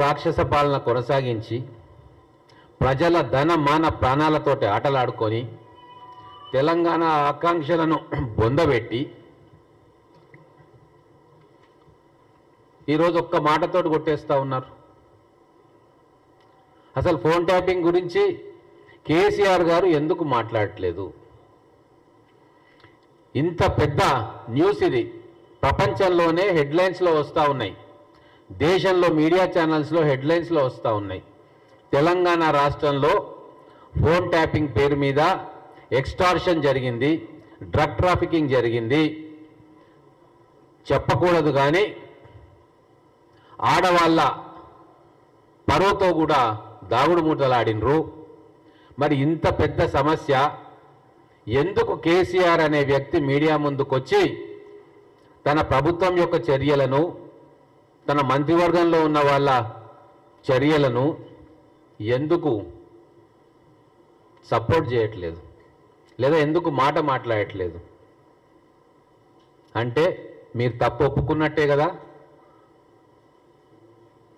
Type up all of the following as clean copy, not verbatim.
రాక్షస పాలన కొనసాగించి ప్రజల ధన మాన ప్రాణాలతోటి ఆటలాడుకొని తెలంగాణ ఆకాంక్షలను బొందబెట్టి ఈరోజు ఒక్క మాటతోటి కొట్టేస్తూ ఉన్నారు. అసలు ఫోన్ ట్యాపింగ్ గురించి కేసీఆర్ గారు ఎందుకు మాట్లాడట్లేదు? ఇంత పెద్ద న్యూస్ ఇది ప్రపంచంలోనే హెడ్లైన్స్లో వస్తూ ఉన్నాయి, దేశంలో మీడియా ఛానల్స్లో హెడ్లైన్స్లో వస్తూ ఉన్నాయి. తెలంగాణ రాష్ట్రంలో ఫోన్ ట్యాపింగ్ పేరు మీద ఎక్స్టార్షన్ జరిగింది, డ్రగ్ ట్రాఫికింగ్ జరిగింది. చెప్పకూడదు కానీ ఆడవాళ్ళ పరువుతో కూడా దాగుడు మూటలాడినరు. మరి ఇంత పెద్ద సమస్య ఎందుకు కేసీఆర్ అనే వ్యక్తి మీడియా ముందుకొచ్చి తన ప్రభుత్వం యొక్క చర్యలను, తన మంత్రివర్గంలో ఉన్న వాళ్ళ చర్యలను ఎందుకు సపోర్ట్ చేయట్లేదు, లేదా ఎందుకు మాట మాట్లాడట్లేదు? అంటే మీరు తప్పు ఒప్పుకున్నట్టే కదా.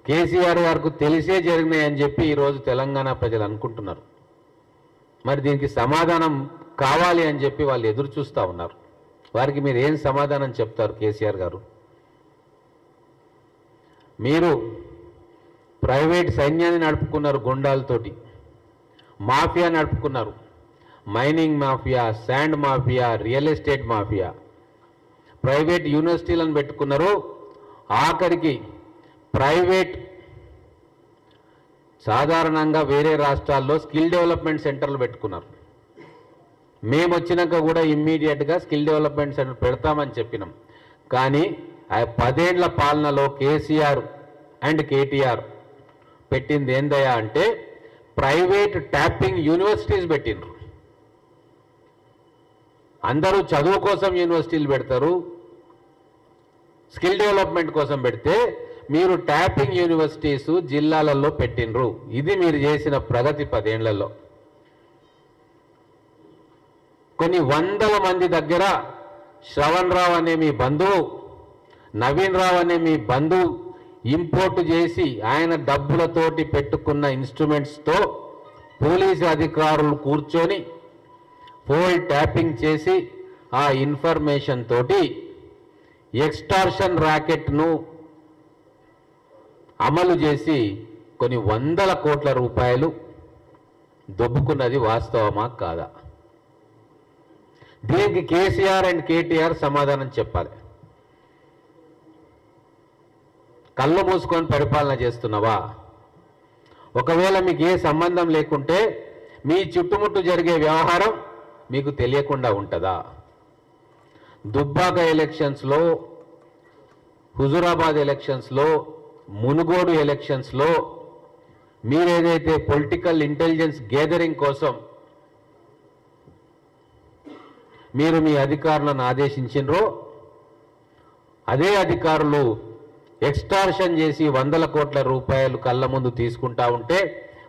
కేసీఆర్ గారికి తెలిసే జరిగినాయని చెప్పి ఈరోజు తెలంగాణ ప్రజలు అనుకుంటున్నారు. మరి దీనికి సమాధానం కావాలి అని చెప్పి వాళ్ళు ఎదురు చూస్తూ ఉన్నారు. వారికి మీరు ఏం సమాధానం చెప్తారు కేసీఆర్ గారు? మీరు ప్రైవేట్ సైన్యాన్ని నడుపుకున్నారు, గుండాలతోటి మాఫియా నడుపుకున్నారు, mining mafia, sand mafia, real estate mafia. Private యూనివర్సిటీలను పెట్టుకున్నారు, ఆఖరికి ప్రైవేట్ సాధారణంగా వేరే రాష్ట్రాల్లో స్కిల్ డెవలప్మెంట్ సెంటర్లు పెట్టుకున్నారు. మేము వచ్చినాక కూడా ఇమ్మీడియట్గా స్కిల్ డెవలప్మెంట్ సెంటర్ పెడతామని చెప్పినాం. కానీ ఆ 10 ఏళ్ల పాలనలో కేసీఆర్ అండ్ కేటీఆర్ పెట్టింది ఏందయ్యా అంటే ప్రైవేట్ ట్యాపింగ్ యూనివర్సిటీస్ పెట్టిండ్రు. అందరూ చదువు కోసం యూనివర్సిటీలు పెడతారు, స్కిల్ డెవలప్మెంట్ కోసం పెడితే మీరు ట్యాపింగ్ యూనివర్సిటీస్ జిల్లాలలో పెట్టినరు. ఇది మీరు చేసిన ప్రగతి 10 ఏళ్లలో. కొన్ని వందల మంది దగ్గర శ్రవణ్ రావు అనే మీ బంధువు, నవీన్ రావు అనే మీ బంధువు ఇంపోర్ట్ చేసి ఆయన డబ్బులతోటి పెట్టుకున్న ఇన్స్ట్రుమెంట్స్తో పోలీసు అధికారులు కూర్చొని ఫోన్ ట్యాపింగ్ చేసి ఆ ఇన్ఫర్మేషన్ తోటి ఎక్స్టార్షన్ ర్యాకెట్ను అమలు చేసి కొన్ని వందల కోట్ల రూపాయలు దొబ్బుకున్నది వాస్తవమా కాదా? దీనికి కేసీఆర్ అండ్ కేటీఆర్ సమాధానం చెప్పాలి. కళ్ళు మూసుకొని పరిపాలన చేస్తున్నావా? ఒకవేళ మీకు ఏ సంబంధం లేకుంటే మీ చుట్టుముట్టు జరిగే వ్యవహారం మీకు తెలియకుండా ఉంటుందా? దుబ్బాక ఎలక్షన్స్లో, హుజూరాబాద్ ఎలక్షన్స్లో, మునుగోడు ఎలక్షన్స్లో మీరేదైతే పొలిటికల్ ఇంటెలిజెన్స్ గేదరింగ్ కోసం మీరు మీ అధికారులను ఆదేశించినరో అదే అధికారులు ఎక్స్టార్షన్ చేసి వందల కోట్ల రూపాయలు కళ్ళ ముందు తీసుకుంటా ఉంటే,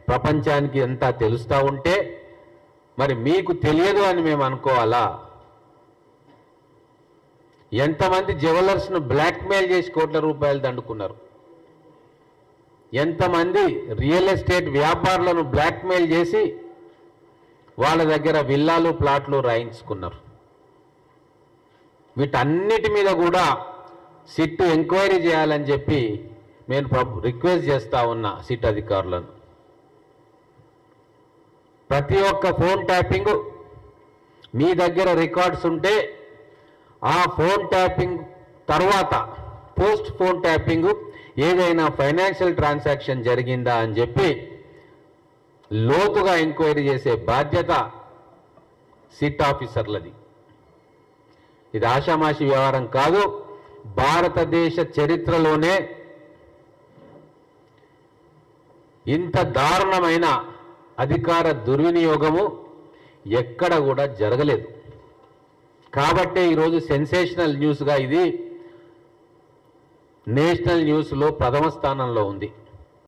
ప్రపంచానికి అంతా తెలుస్తూ ఉంటే మరి మీకు తెలియదు అని మేము అనుకోవాలా? ఎంతమంది జ్యువెలర్స్ను బ్లాక్మెయిల్ చేసి కోట్ల రూపాయలు దండుకున్నారు? ఎంతమంది రియల్ ఎస్టేట్ వ్యాపారులను బ్లాక్మెయిల్ చేసి వాళ్ళ దగ్గర విల్లాలు, ప్లాట్లు రాయించుకున్నారు? వీటన్నిటి మీద కూడా సిట్ ఎంక్వైరీ చేయాలని చెప్పి నేను రిక్వెస్ట్ చేస్తా ఉన్నా సిట్ అధికారులను. ప్రతి ఒక్క ఫోన్ ట్యాపింగ్ మీ దగ్గర రికార్డ్స్ ఉంటే ఆ ఫోన్ ట్యాపింగ్ తర్వాత పోస్ట్ ఫోన్ ట్యాపింగ్ ఏదైనా ఫైనాన్షియల్ ట్రాన్సాక్షన్ జరిగిందా అని చెప్పి లోతుగా ఎంక్వైరీ చేసే బాధ్యత సిట్ ఆఫీసర్లది. ఇది ఆషామాషి వ్యవహారం కాదు. భారతదేశ చరిత్రలోనే ఇంత దారుణమైన అధికార దుర్వినియోగము ఎక్కడ కూడా జరగలేదు. కాబట్టే ఈరోజు సెన్సేషనల్ న్యూస్గా ఇది నేషనల్ న్యూస్లో ప్రథమ స్థానంలో ఉంది.